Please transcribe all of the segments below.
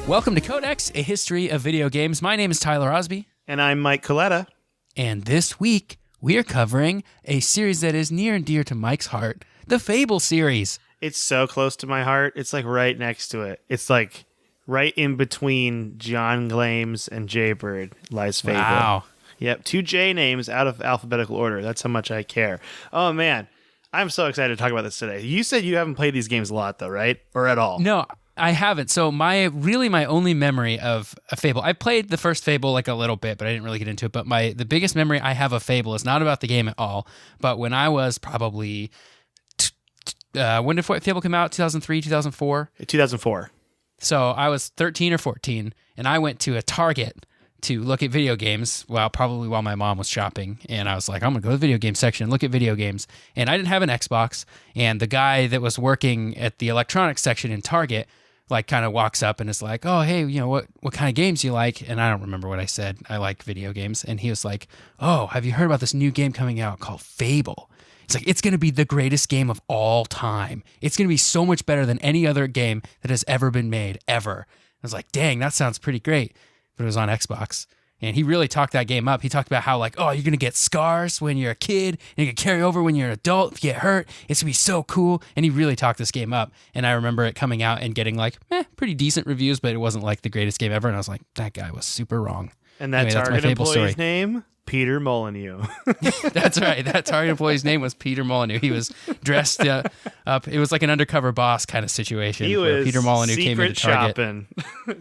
Welcome to Codex, a history of video games. My name is Tyler Osby. And I'm Mike Coletta. And this week, we are covering a series that is near and dear to Mike's heart, the Fable series. It's so close to my heart. It's like right next to it. It's like right in between John Glames and Jaybird lies Fable. Wow. Yep, 2 J names out of alphabetical order. That's how much I care. Oh, man. I'm so excited to talk about this today. You said you haven't played these games a lot, though, right? Or at all? No, I haven't. So my only memory of a Fable, I played the first Fable like a little bit, but I didn't really get into it. But the biggest memory I have of Fable is not about the game at all. But when I was probably, when did Fable come out? 2003, 2004? 2004. So I was 13 or 14, and I went to a Target to look at video games, probably while my mom was shopping. And I was like, I'm going to go to the video game section and look at video games. And I didn't have an Xbox. And the guy that was working at the electronics section in Target like kind of walks up and is like, oh, hey, you know, what kind of games do you like? And I don't remember what I said. I like video games. And he was like, oh, have you heard about this new game coming out called Fable? It's like, it's going to be the greatest game of all time. It's going to be so much better than any other game that has ever been made, ever. I was like, dang, that sounds pretty great. But it was on Xbox. And he really talked that game up. He talked about how, like, oh, you're going to get scars when you're a kid, and you can carry over when you're an adult if you get hurt. It's going to be so cool. And he really talked this game up. And I remember it coming out and getting, like, pretty decent reviews, but it wasn't, like, the greatest game ever. And I was like, that guy was super wrong. And that anyway, Target employee's name? Peter Molyneux. That's right. That Target employee's name was Peter Molyneux. He was dressed up. It was like an undercover boss kind of situation. He where was Peter Molyneux came into Target. Shopping.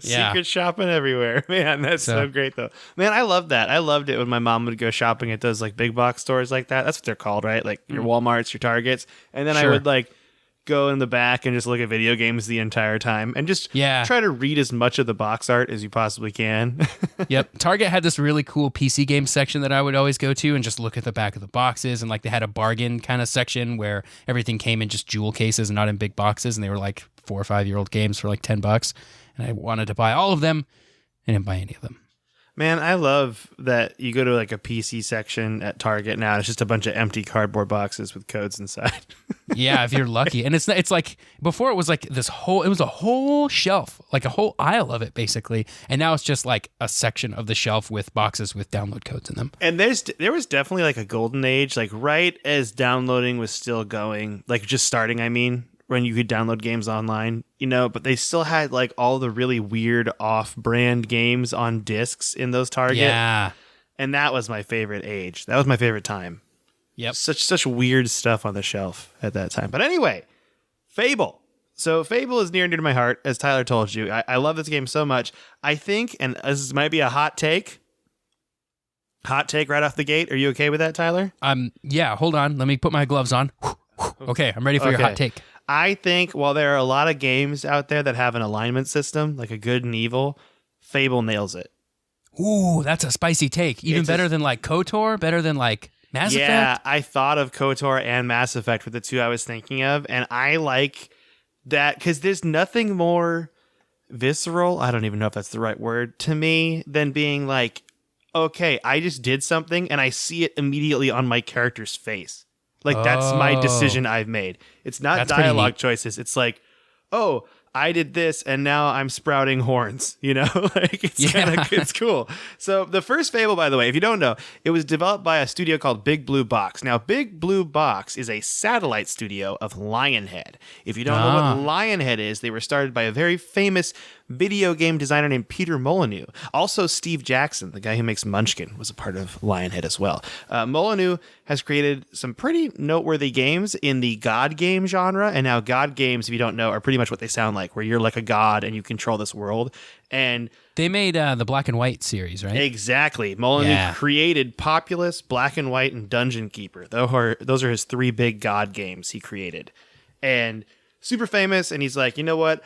Yeah. Secret shopping everywhere. Man, that's so great, though. Man, I love that. I loved it when my mom would go shopping at those like big box stores like that. That's what they're called, right? Like your Walmarts, your Targets. And then I would like go in the back and just look at video games the entire time and just try to read as much of the box art as you possibly can. Yep. Target had this really cool PC game section that I would always go to and just look at the back of the boxes. And like they had a bargain kind of section where everything came in just jewel cases and not in big boxes. And they were like 4 or 5 year old games for like $10. And I wanted to buy all of them. I didn't buy any of them. Man, I love that you go to like a PC section at Target now. It's just a bunch of empty cardboard boxes with codes inside. Yeah, if you're lucky. And it's like before it was like it was a whole shelf, like a whole aisle of it basically. And now it's just like a section of the shelf with boxes with download codes in them. And there was definitely like a golden age, like right as downloading was still going, like just starting, I mean, when you could download games online, you know, but they still had like all the really weird off-brand games on discs in those Target. Yeah. And that was my favorite age. That was my favorite time. Yep. Such weird stuff on the shelf at that time. But anyway, Fable. So Fable is near and dear to my heart, as Tyler told you. I love this game so much. I think, and this might be a hot take right off the gate. Are you okay with that, Tyler? Yeah, hold on. Let me put my gloves on. Okay, I'm ready for your hot take. I think while there are a lot of games out there that have an alignment system, like a good and evil, Fable nails it. Ooh, that's a spicy take. Even better than like KOTOR? Better than like Mass Effect? Yeah, I thought of KOTOR and Mass Effect were the two I was thinking of, and I like that because there's nothing more visceral, I don't even know if that's the right word, to me than being like, okay, I just did something and I see it immediately on my character's face. Like, that's my decision I've made. It's not dialogue choices. It's like, oh, I did this and now I'm sprouting horns, you know? Like, it's cool. So the first Fable, by the way, if you don't know, it was developed by a studio called Big Blue Box. Now, Big Blue Box is a satellite studio of Lionhead. If you don't know what Lionhead is, they were started by a very famous video game designer named Peter Molyneux. Also, Steve Jackson, the guy who makes Munchkin, was a part of Lionhead as well. Molyneux has created some pretty noteworthy games in the God game genre. And now God games, if you don't know, are pretty much what they sound like, where you're like a god and you control this world. And they made the Black and White series, right? Exactly. Molyneux created Populous, Black and White, and Dungeon Keeper. Those are his 3 big God games he created. And super famous. And he's like, you know what?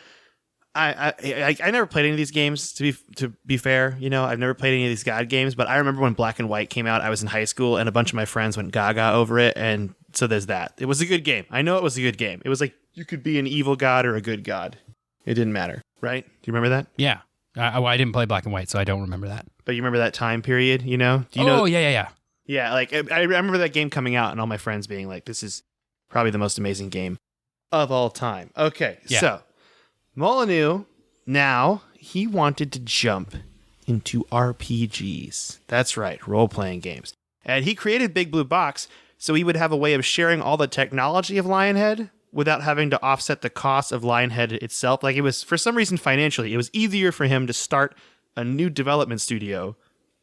I never played any of these games, to be fair. You know, I've never played any of these God games, but I remember when Black and White came out, I was in high school and a bunch of my friends went gaga over it. And so there's that. It was a good game. I know it was a good game. It was like you could be an evil god or a good god. It didn't matter, right? Do you remember that? Yeah. I didn't play Black and White, so I don't remember that. But you remember that time period, you know? Do you know? Yeah. Yeah, like I remember that game coming out and all my friends being like, this is probably the most amazing game of all time. Okay, so Molyneux now he wanted to jump into RPGs. That's right, role-playing games. And he created Big Blue Box so he would have a way of sharing all the technology of Lionhead without having to offset the cost of Lionhead itself. Like, it was, for some reason, financially, it was easier for him to start a new development studio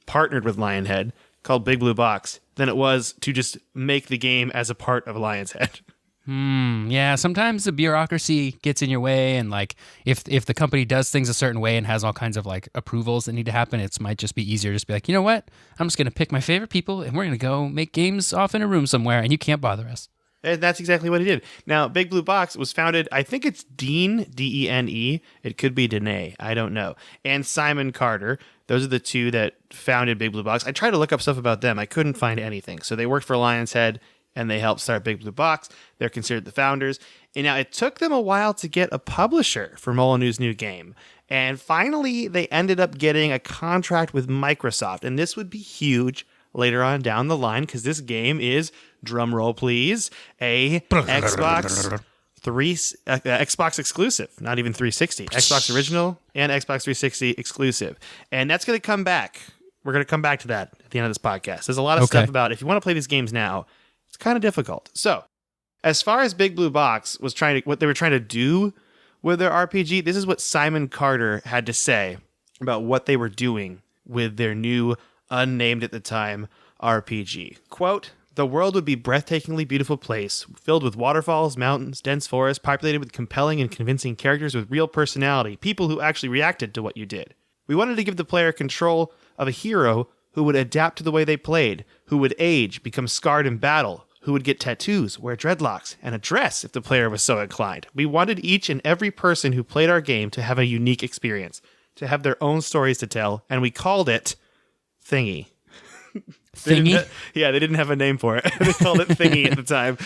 partnered with Lionhead called Big Blue Box than it was to just make the game as a part of Lionhead. Yeah, sometimes the bureaucracy gets in your way, and like if the company does things a certain way and has all kinds of like approvals that need to happen, it might just be easier to just be like, you know what? I'm just going to pick my favorite people and we're going to go make games off in a room somewhere and you can't bother us. And that's exactly what he did. Now, Big Blue Box was founded, I think it's Dean, D-E-N-E. It could be Danae, I don't know. And Simon Carter. Those are the two that founded Big Blue Box. I tried to look up stuff about them. I couldn't find anything. So they worked for Lion's Head, and they helped start Big Blue Box. They're considered the founders. And now it took them a while to get a publisher for Molyneux's new game. And finally, they ended up getting a contract with Microsoft. And this would be huge later on down the line, because this game is, drum roll please, a Xbox exclusive, not even 360. Xbox original and Xbox 360 exclusive. And that's going to come back. We're going to come back to that at the end of this podcast. There's a lot of stuff about if you want to play these games now, it's kind of difficult. So, as far as Big Blue Box was what they were trying to do with their RPG, this is what Simon Carter had to say about what they were doing with their new, unnamed at the time, RPG. Quote, "The world would be a breathtakingly beautiful place, filled with waterfalls, mountains, dense forests, populated with compelling and convincing characters with real personality, people who actually reacted to what you did. We wanted to give the player control of a hero who would adapt to the way they played, who would age, become scarred in battle, who would get tattoos, wear dreadlocks, and a dress if the player was so inclined. We wanted each and every person who played our game to have a unique experience, to have their own stories to tell, and we called it Thingy." Thingy? They didn't have a name for it. They called it Thingy at the time.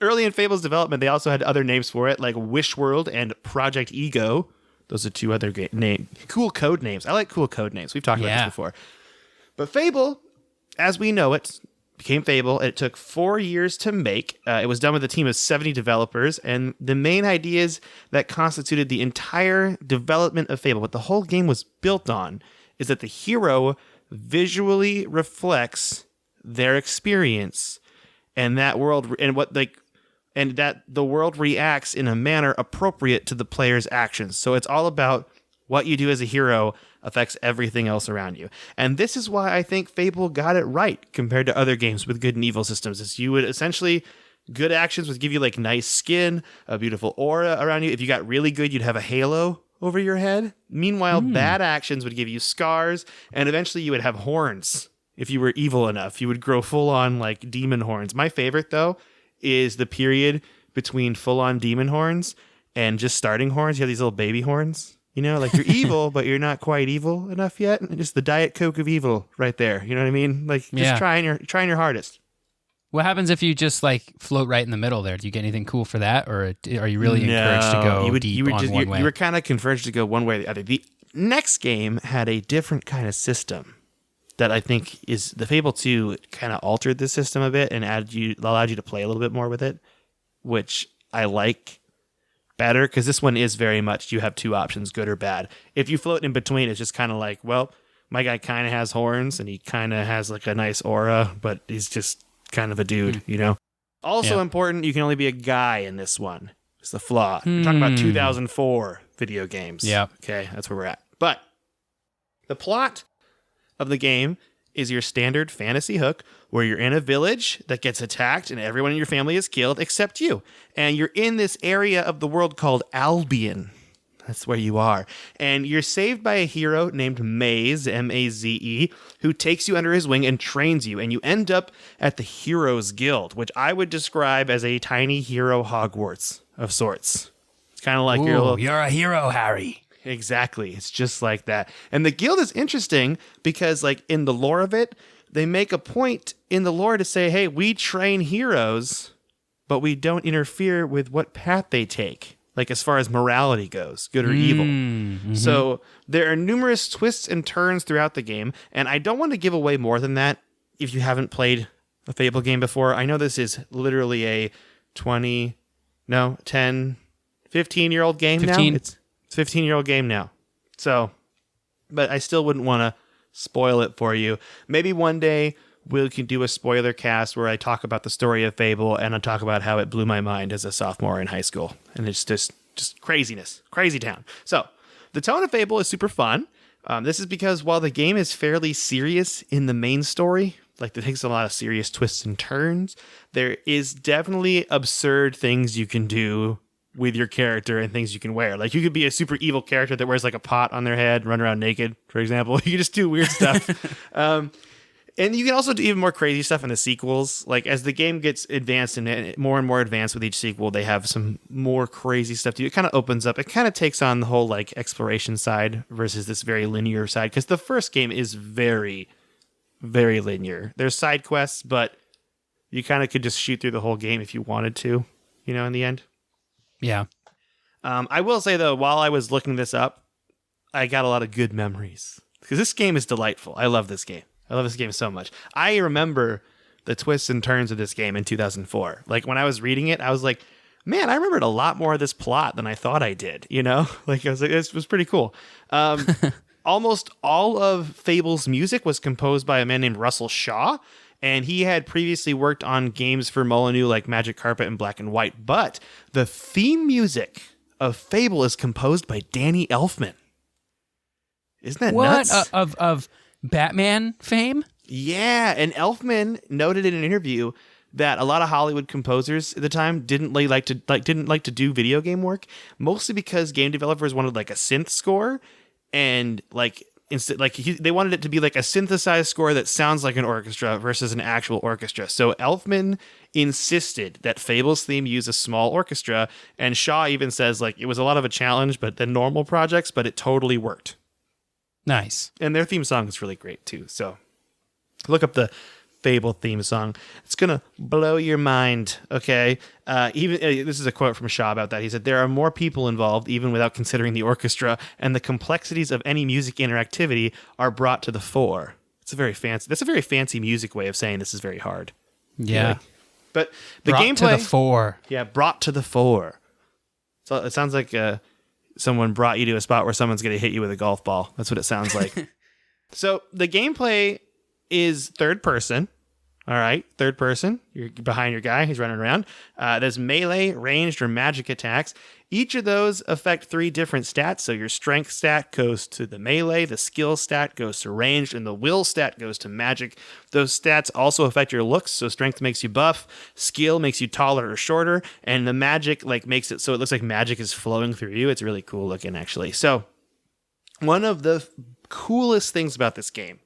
Early in Fable's development, they also had other names for it, like Wish World and Project Ego. Those are two other cool code names. I like cool code names. We've talked about this before. But Fable, as we know it, became Fable. It took 4 years to make. It was done with a team of 70 developers, and the main ideas that constituted the entire development of Fable, what the whole game was built on, is that the hero visually reflects their experience, and that world and that the world reacts in a manner appropriate to the player's actions. So it's all about what you do as a hero affects everything else around you. And this is why I think Fable got it right compared to other games with good and evil systems. Is you would essentially, good actions would give you like nice skin, a beautiful aura around you. If you got really good, you'd have a halo over your head. Meanwhile, bad actions would give you scars, and eventually you would have horns. If you were evil enough, you would grow full-on like demon horns. My favorite, though, is the period between full-on demon horns and just starting horns. You have these little baby horns. You know, like you're evil, but you're not quite evil enough yet. Just the Diet Coke of evil right there. You know what I mean? Like just trying your hardest. What happens if you just like float right in the middle there? Do you get anything cool for that, or are you really encouraged to go one way? You were kind of encouraged to go one way or the other. The next game had a different kind of system that I think is the Fable 2 kind of altered the system a bit and allowed you to play a little bit more with it, which I like better, because this one is very much you have two options, good or bad. If you float in between, it's just kind of like, well, my guy kind of has horns and he kind of has like a nice aura, but he's just kind of a dude, you know? Also important, you can only be a guy in this one. It's the flaw. We're talking about 2004 video games. Yeah. Okay, that's where we're at. But the plot of the game is your standard fantasy hook where you're in a village that gets attacked and everyone in your family is killed except you. And you're in this area of the world called Albion. That's where you are. And you're saved by a hero named Maze, M-A-Z-E, who takes you under his wing and trains you. And you end up at the Heroes Guild, which I would describe as a tiny hero Hogwarts of sorts. It's kind of like you're a hero, Harry. Exactly. It's just like that. And the guild is interesting because, like, in the lore of it, they make a point in the lore to say, hey, we train heroes, but we don't interfere with what path they take. Like, as far as morality goes, good or evil. Mm-hmm. So there are numerous twists and turns throughout the game, and I don't want to give away more than that if you haven't played a Fable game before. I know this is literally a 15-year-old game 15. now. It's a 15-year-old game now. So, but I still wouldn't want to spoil it for you. Maybe one day we can do a spoiler cast where I talk about the story of Fable and I talk about how it blew my mind as a sophomore in high school. And it's just craziness, crazy town. So the tone of Fable is super fun. This is because while the game is fairly serious in the main story, like it takes a lot of serious twists and turns, there is definitely absurd things you can do with your character and things you can wear. Like you could be a super evil character that wears like a pot on their head, run around naked, for example. You can just do weird stuff. And you can also do even more crazy stuff in the sequels. Like as the game gets advanced and more advanced with each sequel, they have some more crazy stuff to do. It kind of opens up. It kind of takes on the whole like exploration side versus this very linear side. Because the first game is very, very linear. There's side quests, but you kind of could just shoot through the whole game if you wanted to, in the end. Yeah. I will say though, while I was looking this up, I got a lot of good memories. Because this game is delightful. I love this game. I love this game so much. I remember the twists and turns of this game in 2004. Like when I was reading it, I was like, man, I remembered a lot more of this plot than I thought I did, Like I was like, it was pretty cool. Almost all of Fable's music was composed by a man named Russell Shaw, and he had previously worked on games for Molyneux like Magic Carpet and Black and White, but the theme music of Fable is composed by Danny Elfman. Isn't that nuts? Of Batman fame? Yeah, and Elfman noted in an interview that a lot of Hollywood composers at the time didn't like to do video game work, mostly because game developers wanted like a synth score, and they wanted it to be like a synthesized score that sounds like an orchestra versus an actual orchestra. So Elfman insisted that Fable's theme use a small orchestra, and Shaw even says like it was a lot of a challenge, but than normal projects, but it totally worked. Nice. And their theme song is really great too. So look up the Fable theme song. It's going to blow your mind. Okay. This is a quote from Shaw about that. He said, "There are more people involved, even without considering the orchestra, and the complexities of any music interactivity are brought to the fore." That's a very fancy music way of saying this is very hard. Yeah. Like, but the brought gameplay. To the fore. Yeah. Brought to the fore. So it sounds like, someone brought you to a spot where someone's going to hit you with a golf ball. That's what it sounds like. So the gameplay is third person. All right, third person. You're behind your guy. He's running around. There's melee, ranged, or magic attacks. Each of those affect 3 different stats. So your strength stat goes to the melee, the skill stat goes to ranged, and the will stat goes to magic. Those stats also affect your looks. So strength makes you buff, skill makes you taller or shorter, and the magic makes it so it looks like magic is flowing through you. It's really cool looking, actually. So one of the coolest things about this game,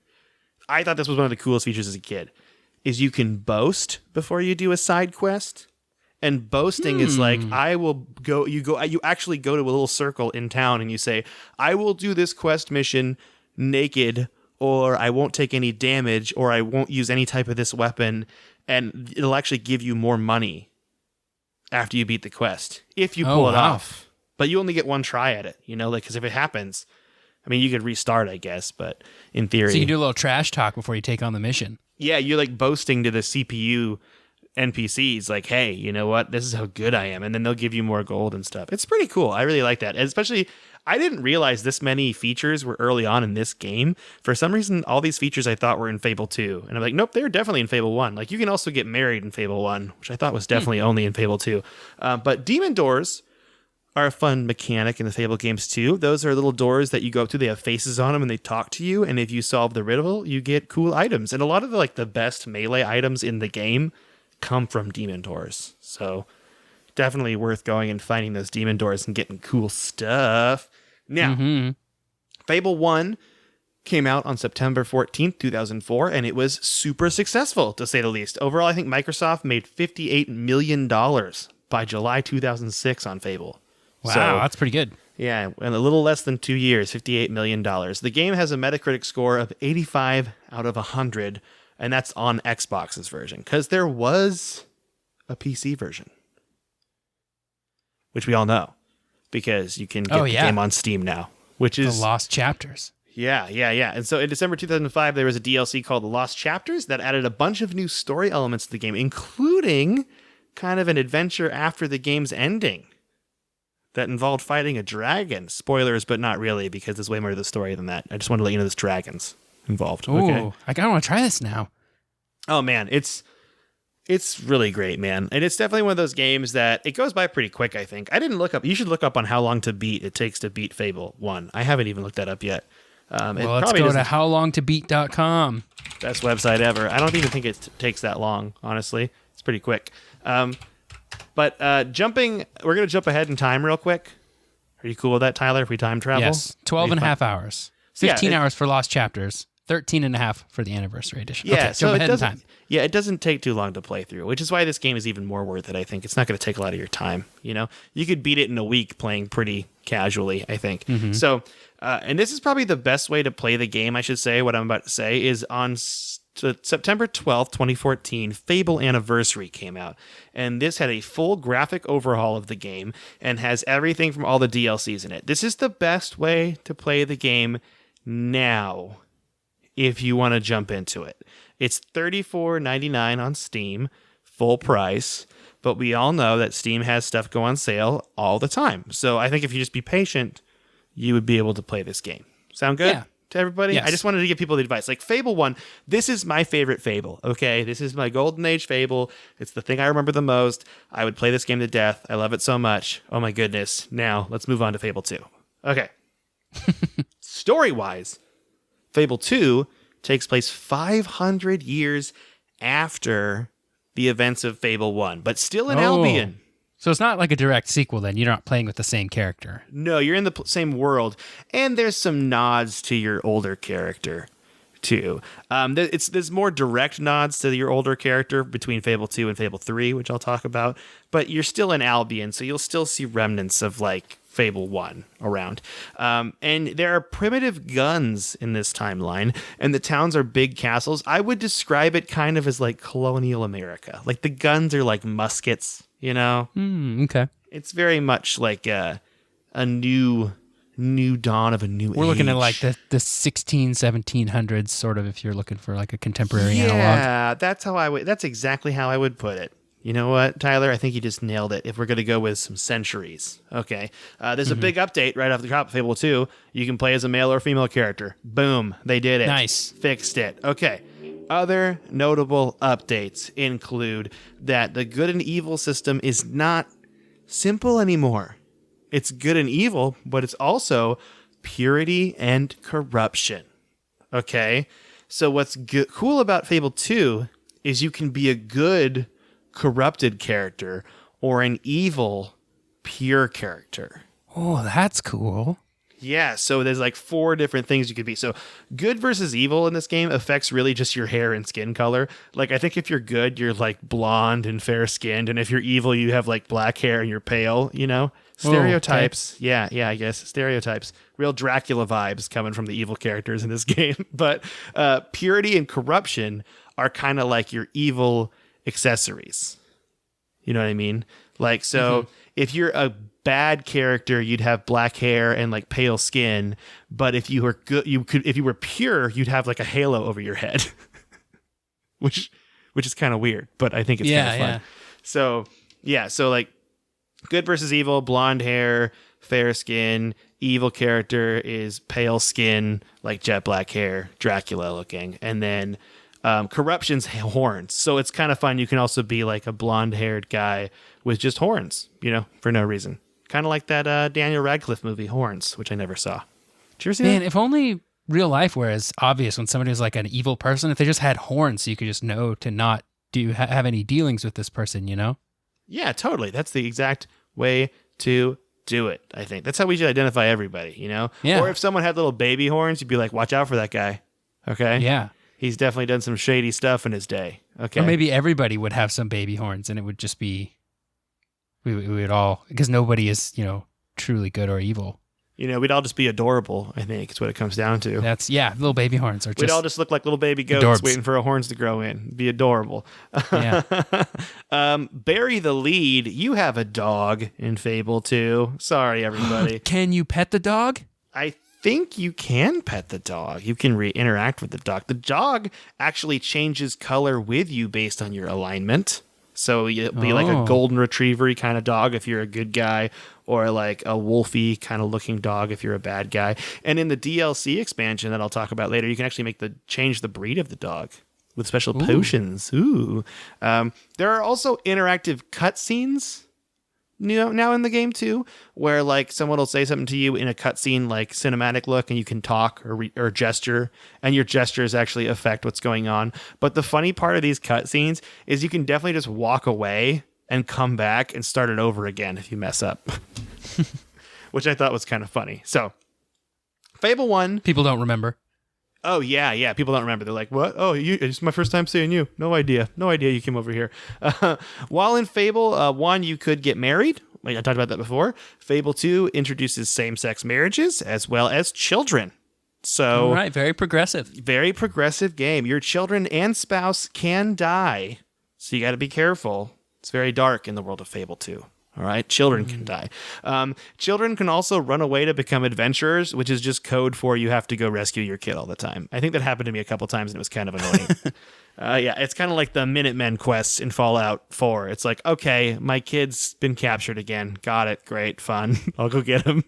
I thought this was one of the coolest features as a kid, is you can boast before you do a side quest. And boasting is like, you actually go to a little circle in town and you say, I will do this quest mission naked, or I won't take any damage, or I won't use any type of this weapon. And it'll actually give you more money after you beat the quest, if you pull it off. But you only get one try at it, because if it happens, I mean, you could restart, I guess, but in theory. So you can do a little trash talk before you take on the mission. Yeah, you're like boasting to the CPU NPCs like, hey, you know what? This is how good I am. And then they'll give you more gold and stuff. It's pretty cool. I really like that. And especially, I didn't realize this many features were early on in this game. For some reason, all these features I thought were in Fable 2. And I'm like, nope, they're definitely in Fable 1. Like, you can also get married in Fable 1, which I thought was definitely only in Fable 2. But demon doors are a fun mechanic in the Fable games too. Those are little doors that you go up to. They have faces on them and they talk to you. And if you solve the riddle, you get cool items. And a lot of the best melee items in the game come from demon doors. So definitely worth going and finding those demon doors and getting cool stuff. Now, Fable 1 came out on September 14th, 2004, and it was super successful, to say the least. Overall, I think Microsoft made $58 million by July 2006 on Fable. Wow, so, that's pretty good. Yeah, in a little less than 2 years, $58 million. The game has a Metacritic score of 85 out of 100, and that's on Xbox's version, because there was a PC version, which we all know, because you can get the game on Steam now, which is... The Lost Chapters. Yeah. And so in December 2005, there was a DLC called The Lost Chapters that added a bunch of new story elements to the game, including kind of an adventure after the game's ending that involved fighting a dragon. Spoilers, but not really, because there's way more to the story than that. I just wanted to let you know there's dragons involved. Ooh, Okay. I kind of want to try this now. Oh man, it's really great, man. And it's definitely one of those games that it goes by pretty quick, I think. I didn't look up. You should look up on how long it takes to beat Fable 1. I haven't even looked that up yet. Well, let's go to howlongtobeat.com. Best website ever. I don't even think it takes that long, honestly. It's pretty quick. But we're going to jump ahead in time real quick. Are you cool with that, Tyler, if we time travel? Yes, 12 and a half hours. 15 hours for Lost Chapters. 13 and a half for the Anniversary Edition. Yeah, okay, so jump ahead in time. Yeah, it doesn't take too long to play through, which is why this game is even more worth it, I think. It's not going to take a lot of your time, you know? You could beat it in a week playing pretty casually, I think. Mm-hmm. So, and this is probably the best way to play the game, I should say. What I'm about to say is on September 12th, 2014, Fable Anniversary came out. And this had a full graphic overhaul of the game and has everything from all the DLCs in it. This is the best way to play the game now if you want to jump into it. It's $34.99 on Steam, full price, but we all know that Steam has stuff go on sale all the time. So I think if you just be patient, you would be able to play this game. Sound good? Yeah. To everybody? Yes. I just wanted to give people the advice. Like Fable 1, this is my favorite Fable, okay? This is my golden age Fable. It's the thing I remember the most. I would play this game to death. I love it so much. Oh my goodness. Now, let's move on to Fable 2. Okay. Story-wise, Fable 2 takes place 500 years after the events of Fable 1, but still in Albion. So it's not like a direct sequel then. You're not playing with the same character. No, you're in the same world, and there's some nods to your older character, too. There's more direct nods to your older character between Fable 2 and Fable 3, which I'll talk about, but you're still in Albion, so you'll still see remnants of, like, Fable 1 around. And there are primitive guns in this timeline, and the towns are big castles. I would describe it kind of as, like, colonial America. Like, the guns are like muskets, you know? Okay. It's very much like a new dawn of a new age. We're looking at like the 1700s sort of, if you're looking for like a contemporary analog. Yeah, that's exactly how I would put it. You know what, Tyler? I think you just nailed it. If we're going to go with some centuries. Okay. There's a big update right off the top of Fable 2. You can play as a male or female character. Boom. They did it. Nice. Fixed it. Okay. Other notable updates include that the good and evil system is not simple anymore. It's good and evil, but it's also purity and corruption. Okay? So what's cool about Fable 2 is you can be a good corrupted character or an evil pure character. Oh, that's cool. Yeah, so there's like 4 different things you could be. So good versus evil in this game affects really just your hair and skin color. Like I think if you're good, you're like blonde and fair skinned, and if you're evil, you have like black hair and you're pale, you know? Stereotypes. Okay. Yeah, I guess. Stereotypes. Real Dracula vibes coming from the evil characters in this game. But purity and corruption are kind of like your evil accessories. You know what I mean? Like, so if you're a bad character, you'd have black hair and like pale skin, but if you were good, if you were pure, you'd have like a halo over your head. which is kind of weird, but I think it's kind of fun. Yeah. So like good versus evil, blonde hair, fair skin, evil character is pale skin, like jet black hair, Dracula looking, and then corruption's horns. So it's kind of fun. You can also be like a blonde-haired guy with just horns, you know, for no reason. Kind of like that Daniel Radcliffe movie, Horns, which I never saw. Did you ever see that? Man, if only real life were as obvious when somebody was like an evil person, if they just had horns so you could just know to not have any dealings with this person, you know? Yeah, totally. That's the exact way to do it, I think. That's how we should identify everybody, you know? Yeah. Or if someone had little baby horns, you'd be like, watch out for that guy. Okay? Yeah. He's definitely done some shady stuff in his day. Okay. Or maybe everybody would have some baby horns and it would just be, we would all, because nobody is, you know, truly good or evil. You know, we'd all just be adorable, I think, is what it comes down to. Little baby horns are just... We'd all just look like little baby goats adorbs. waiting for our horns to grow in. Be adorable. Yeah. Bury the lead. You have a dog in Fable 2. Sorry, everybody. Can you pet the dog? I think you can pet the dog. You can interact with the dog. The dog actually changes color with you based on your alignment. So you'll be like a golden retriever kind of dog if you're a good guy, or like a wolfy kind of looking dog if you're a bad guy. And in the DLC expansion that I'll talk about later, you can actually change the breed of the dog with special potions. Ooh. There are also interactive cutscenes now in the game too, where like someone will say something to you in a cutscene, like cinematic look, and you can talk or gesture, and your gestures actually affect what's going on. But the funny part of these cutscenes is you can definitely just walk away and come back and start it over again if you mess up, which I thought was kind of funny. So Fable 1. People don't remember. Oh, yeah. People don't remember. They're like, what? Oh, it's my first time seeing you. No idea you came over here. While in Fable 1, you could get married. I talked about that before. Fable 2 introduces same-sex marriages as well as children. So, all right, very progressive. Very progressive game. Your children and spouse can die, so you got to be careful. It's very dark in the world of Fable 2. All right, children can die. Children can also run away to become adventurers, which is just code for you have to go rescue your kid all the time. I think that happened to me a couple times, and it was kind of annoying. Yeah, it's kind of like the Minutemen quests in Fallout 4. It's like, okay, my kid's been captured again. Got it. Great. Fun. I'll go get him.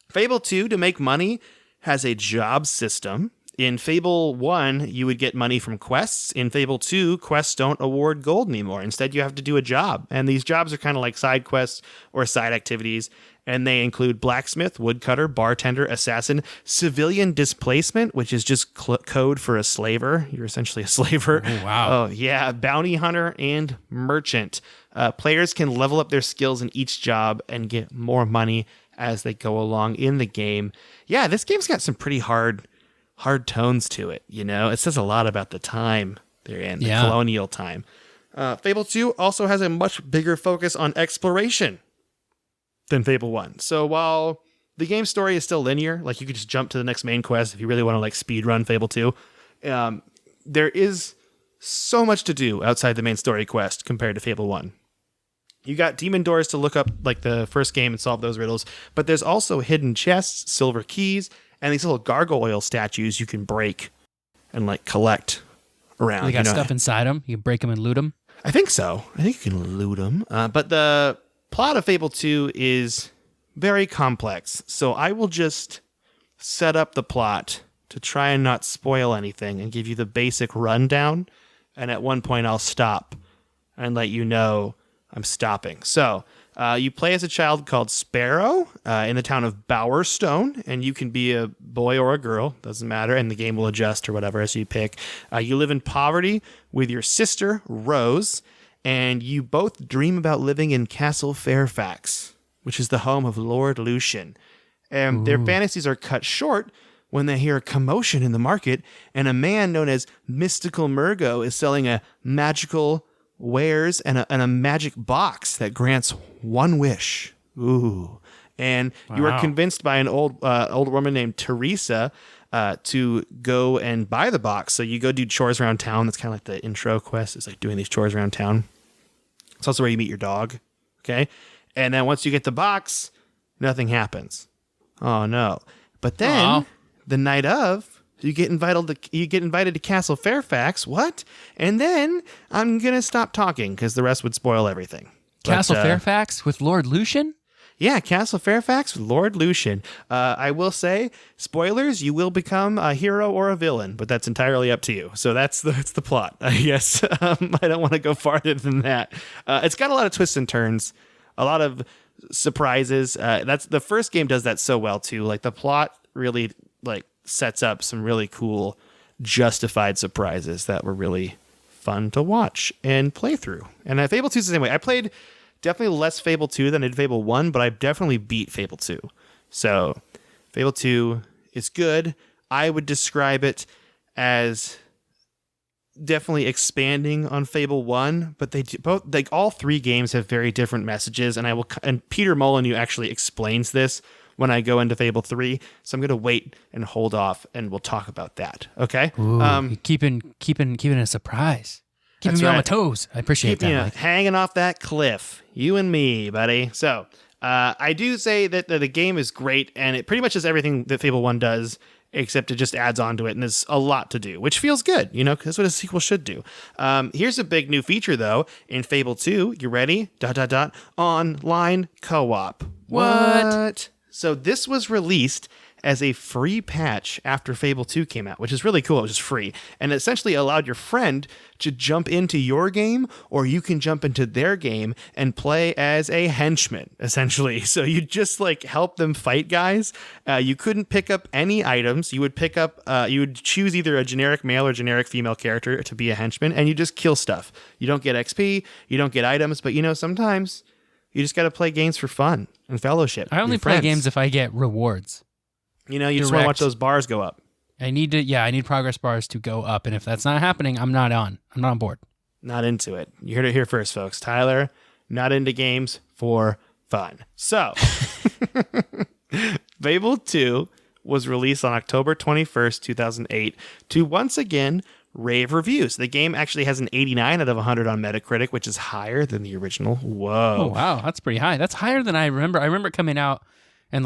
Fable 2, to make money, has a job system. In Fable 1, you would get money from quests. In Fable 2, quests don't award gold anymore. Instead, you have to do a job. And these jobs are kind of like side quests or side activities. And they include blacksmith, woodcutter, bartender, assassin, civilian displacement, which is just code for a slaver. You're essentially a slaver. Oh, wow. Oh, yeah. Bounty hunter and merchant. Players can level up their skills in each job and get more money as they go along in the game. Yeah, this game's got some pretty hard tones to it, you know? It says a lot about the time they're in, the colonial time. Fable 2 also has a much bigger focus on exploration than Fable 1. So while the game story is still linear, like you could just jump to the next main quest if you really want to like speed run Fable 2, there is so much to do outside the main story quest compared to Fable 1. You got demon doors to look up like the first game and solve those riddles, but there's also hidden chests, silver keys, and these little gargoyle statues you can break and like collect around. They got stuff inside them. You can break them and loot them. I think so. I think you can loot them. But the plot of Fable 2 is very complex. So I will just set up the plot to try and not spoil anything and give you the basic rundown. And at one point I'll stop and let you know I'm stopping. So you play as a child called Sparrow in the town of Bowerstone, and you can be a boy or a girl, doesn't matter, and the game will adjust or whatever as you pick. You live in poverty with your sister, Rose, and you both dream about living in Castle Fairfax, which is the home of Lord Lucian. And their fantasies are cut short when they hear a commotion in the market, and a man known as Mystical Murgo is selling a magical wares and a magic box that grants one wish. Ooh. And you are convinced by an old woman named Teresa to go and buy the box. So you go do chores around town. That's kind of like the intro quest. It's like doing these chores around town. It's also where you meet your dog. Okay. And then once you get the box, nothing happens. Oh no. But then the night of, you get invited to Castle Fairfax. What? And then I'm going to stop talking because the rest would spoil everything. Castle Fairfax with Lord Lucian? Yeah, Castle Fairfax with Lord Lucian. I will say, spoilers, you will become a hero or a villain, but that's entirely up to you. So that's the plot, I guess. I don't want to go farther than that. It's got a lot of twists and turns, a lot of surprises. That's the first game does that so well, too. Like, the plot really, like, sets up some really cool justified surprises that were really fun to watch and play through. And Fable 2 is the same way. I played definitely less Fable 2 than I did Fable 1, but I definitely beat Fable 2. So Fable 2 is good. I would describe it as definitely expanding on Fable 1, but they both, like, all three games have very different messages, and Peter Molyneux actually explains this when I go into Fable 3, so I'm going to wait and hold off, and we'll talk about that, okay? Ooh, keeping a surprise. Keeping me on my toes. I appreciate that, Mike. Hanging off that cliff. You and me, buddy. So, I do say that the game is great, and it pretty much does everything that Fable 1 does, except it just adds on to it, and there's a lot to do, which feels good, because that's what a sequel should do. Here's a big new feature, though. In Fable 2, you ready? ... Online co-op. What? So this was released as a free patch after Fable 2 came out, which is really cool. It was just free. And it essentially allowed your friend to jump into your game, or you can jump into their game and play as a henchman, essentially. So you just help them fight guys. You couldn't pick up any items. You would you would choose either a generic male or generic female character to be a henchman, and you just kill stuff. You don't get XP, you don't get items, but sometimes you just got to play games for fun and fellowship. I only play games if I get rewards. You just want to watch those bars go up. I need progress bars to go up. And if that's not happening, I'm not on board. Not into it. You heard it here first, folks. Tyler, not into games for fun. So, Fable 2 was released on October 21st, 2008 to once again rave reviews. The game actually has an 89 out of 100 on Metacritic, which is higher than the original. Whoa. Oh, wow. That's pretty high. That's higher than I remember. I remember coming out and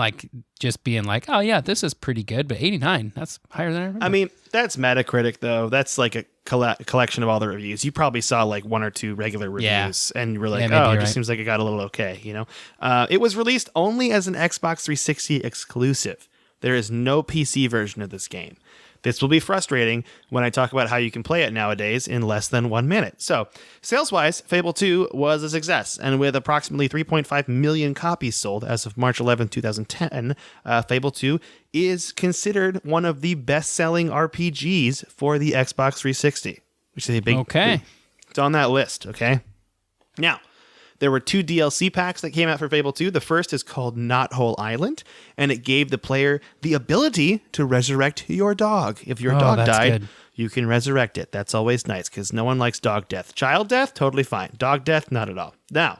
just being oh yeah, this is pretty good, but 89, that's higher than I remember. I mean, that's Metacritic though. That's a collection of all the reviews. You probably saw one or two regular reviews and you were it just seems like it got a little okay, It was released only as an Xbox 360 exclusive. There is no PC version of this game. This will be frustrating when I talk about how you can play it nowadays in less than 1 minute. So, sales-wise, Fable 2 was a success, and with approximately 3.5 million copies sold as of March 11, 2010, Fable 2 is considered one of the best-selling RPGs for the Xbox 360, which is a big... Okay. It's on that list, okay? Now, there were 2 DLC packs that came out for Fable 2. The first is called Knothole Island, and it gave the player the ability to resurrect your dog. If your dog died, good. You can resurrect it. That's always nice, because no one likes dog death. Child death, totally fine. Dog death, not at all. Now,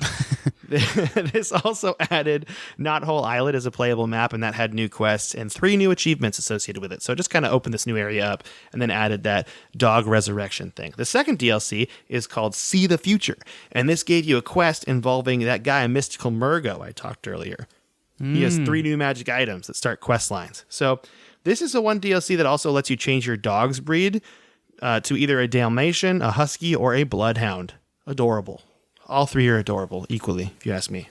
this also added Knothole Island as a playable map, and that had new quests and 3 new achievements associated with it. So it just kind of opened this new area up and then added that dog resurrection thing. The second DLC is called See the Future, and this gave you a quest involving that guy, Mystical Murgo, I talked earlier. He has 3 new magic items that start quest lines. So this is the one DLC that also lets you change your dog's breed to either a Dalmatian, a Husky, or a Bloodhound. Adorable. All 3 are adorable equally, if you ask me.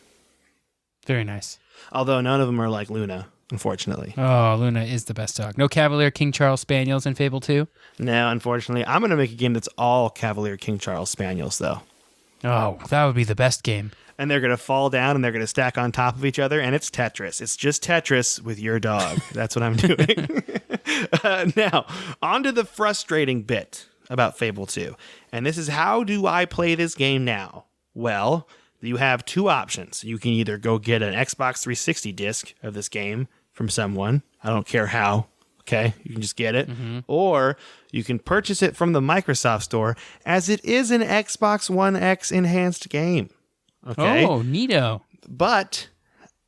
Very nice. Although none of them are like Luna, unfortunately. Oh, Luna is the best dog. No Cavalier King Charles Spaniels in Fable 2? No, unfortunately. I'm going to make a game that's all Cavalier King Charles Spaniels, though. Oh, that would be the best game. And they're going to fall down and they're going to stack on top of each other, and it's Tetris. It's just Tetris with your dog. That's what I'm doing. Now, on to the frustrating bit about Fable 2. And this is, how do I play this game now? Well, you have 2 options. You can either go get an Xbox 360 disc of this game from someone. I don't care how. Okay, you can just get it. Mm-hmm. Or you can purchase it from the Microsoft Store, as it is an Xbox One X enhanced game. Okay. Oh, neato. But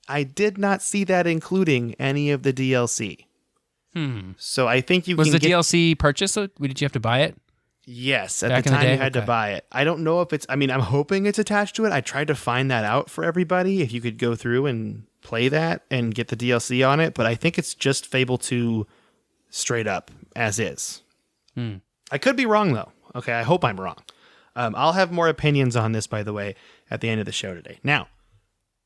I did not see that including any of the DLC. So I think you was can the DLC purchase? Did you have to buy it? Yes, at the time you had to buy it. I don't know if it's... I mean, I'm hoping it's attached to it. I tried to find that out for everybody, if you could go through and play that and get the DLC on it. But I think it's just Fable 2 straight up, as is. I could be wrong, though. Okay, I hope I'm wrong. I'll have more opinions on this, by the way, at the end of the show today. Now,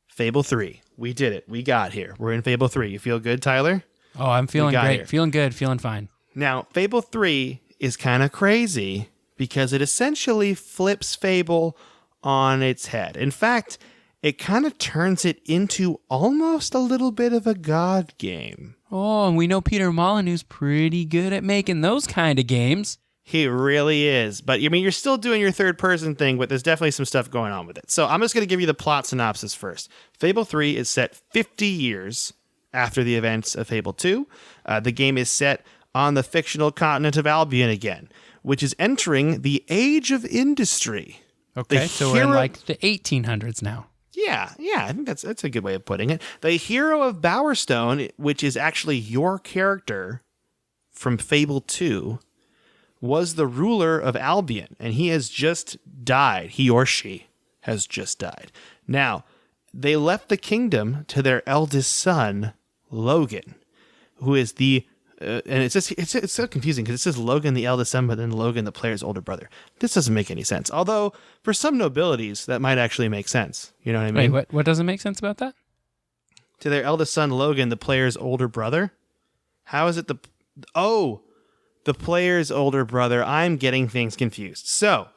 Fable 3. We did it. We got here. We're in Fable 3. You feel good, Tyler? Oh, I'm feeling great. Here. Feeling good. Feeling fine. Now, Fable 3 is kind of crazy because it essentially flips Fable on its head. In fact, it kind of turns it into almost a little bit of a god game. Oh, and we know Peter Molyneux's pretty good at making those kind of games. He really is. But, I mean, you're still doing your third-person thing, but there's definitely some stuff going on with it. So I'm just going to give you the plot synopsis first. Fable 3 is set 50 years after the events of Fable 2. The game is set on the fictional continent of Albion again, which is entering the Age of Industry. Okay, so we're in like the 1800s now. Yeah, I think that's a good way of putting it. The hero of Bowerstone, which is actually your character from Fable 2, was the ruler of Albion, and he has just died. He or she has just died. Now, they left the kingdom to their eldest son, Logan, who is the and it's so confusing because it says Logan the eldest son, but then Logan the player's older brother. This doesn't make any sense. Although for some nobilities that might actually make sense. You know what I mean? Wait, what doesn't make sense about that? To their eldest son Logan, the player's older brother. How is it the player's older brother? I'm getting things confused. So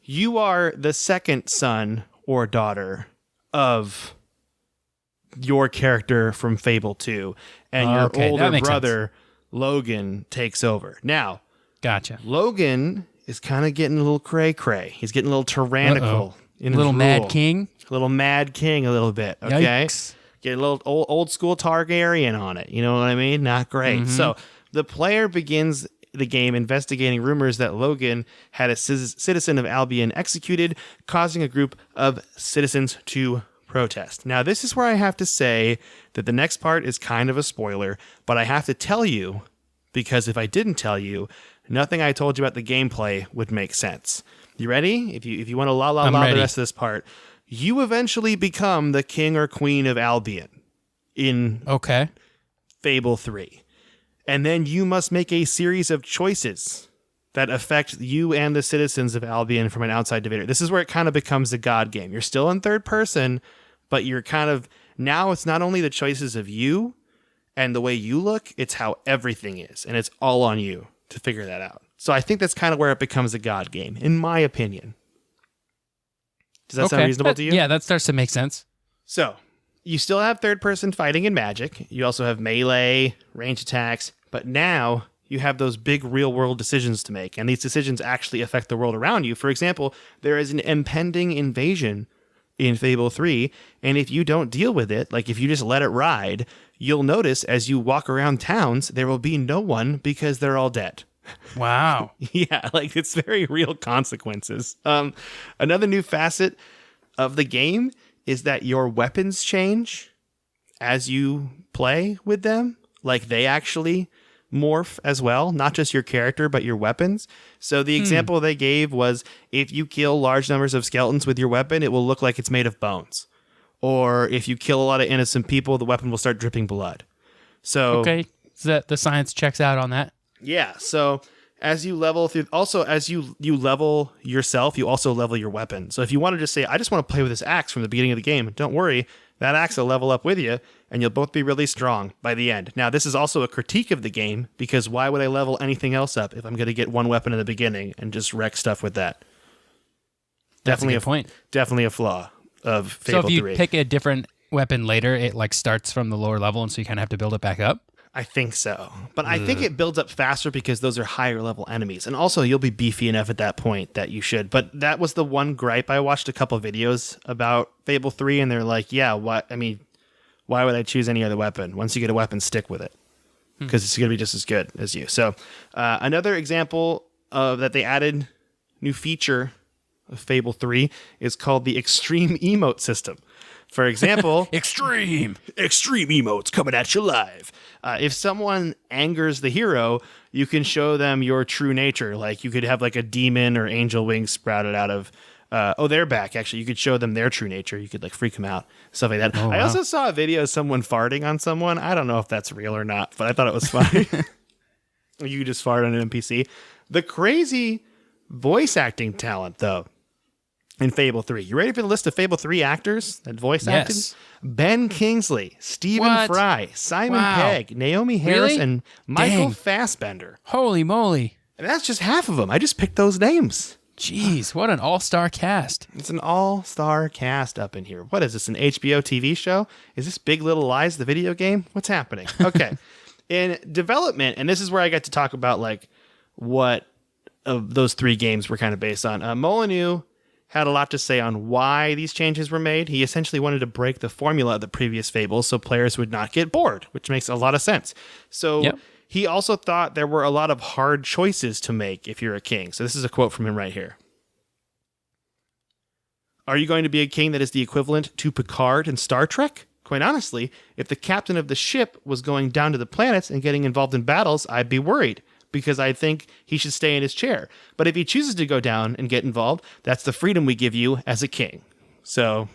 you are the second son or daughter of your character from Fable 2, and your older brother Logan takes over. Now, gotcha. Logan is kind of getting a little cray-cray. He's getting a little tyrannical. In his little rule. mad king? A little mad king a little bit, okay? Yikes. Get a little old school Targaryen on it. You know what I mean? Not great. Mm-hmm. So the player begins the game investigating rumors that Logan had a citizen of Albion executed, causing a group of citizens to protest. Now, this is where I have to say that the next part is kind of a spoiler, but I have to tell you, because if I didn't tell you, nothing I told you about the gameplay would make sense. You ready? If you want to the rest of this part, you eventually become the king or queen of Albion in Fable 3. And then you must make a series of choices that affect you and the citizens of Albion from an outside divider. This is where it kind of becomes a god game. You're still in third person, but you're kind of, now it's not only the choices of you and the way you look, it's how everything is. And it's all on you to figure that out. So I think that's kind of where it becomes a god game, in my opinion. Does that sound reasonable to you? Yeah, that starts to make sense. So, you still have third-person fighting and magic. You also have melee, range attacks, but now you have those big real-world decisions to make, and these decisions actually affect the world around you. For example, there is an impending invasion in Fable 3, and if you don't deal with it, like if you just let it ride, you'll notice as you walk around towns, there will be no one because they're all dead. Wow. Yeah, like it's very real consequences. Another new facet of the game is that your weapons change as you play with them. Like they actually morph as well, not just your character, but your weapons. So the example they gave was if you kill large numbers of skeletons with your weapon, it will look like it's made of bones. Or if you kill a lot of innocent people, the weapon will start dripping blood. So so the science checks out on that. Yeah, so as you level through, also as you level yourself, you also level your weapon. So if you want to just say, I just want to play with this axe from the beginning of the game, don't worry, that axe will level up with you, and you'll both be really strong by the end. Now, this is also a critique of the game, because why would I level anything else up if I'm going to get one weapon in the beginning and just wreck stuff with that? That's a good point. Definitely a flaw of Fable 3. So if you pick a different weapon later, it like starts from the lower level, and so you kind of have to build it back up? I think so. But I think it builds up faster because those are higher level enemies. And also you'll be beefy enough at that point that you should. But that was the one gripe. I watched a couple videos about Fable 3 and they're like, yeah, why would I choose any other weapon? Once you get a weapon, stick with it. Because it's going to be just as good as you. So another example of that they added new feature of Fable 3 is called the Extreme Emote System. For example, extreme emotes coming at you live. If someone angers the hero, you can show them your true nature. Like you could have like a demon or angel wings sprouted out of. They're back. Actually, you could show them their true nature. You could like freak them out, stuff like that. Oh, I wow. also saw a video of someone farting on someone. I don't know if that's real or not, but I thought it was funny. You could just fart on an NPC. The crazy voice acting talent, though. In Fable 3. You ready for the list of Fable 3 actors that voice acted? Ben Kingsley, Stephen Fry, Simon Pegg, Naomi Harris, and Michael Fassbender. Holy moly. And that's just half of them. I just picked those names. Jeez, what an all-star cast. It's an all-star cast up in here. What is this, an HBO TV show? Is this Big Little Lies, the video game? What's happening? Okay. In development, and this is where I got to talk about like what of those three games were kind of based on. Molyneux had a lot to say on why these changes were made. He essentially wanted to break the formula of the previous Fables so players would not get bored, which makes a lot of sense. So he also thought there were a lot of hard choices to make if you're a king. So this is a quote from him right here. Are you going to be a king that is the equivalent to Picard in Star Trek? Quite honestly, if the captain of the ship was going down to the planets and getting involved in battles, I'd be worried, because I think he should stay in his chair. But if he chooses to go down and get involved, that's the freedom we give you as a king. So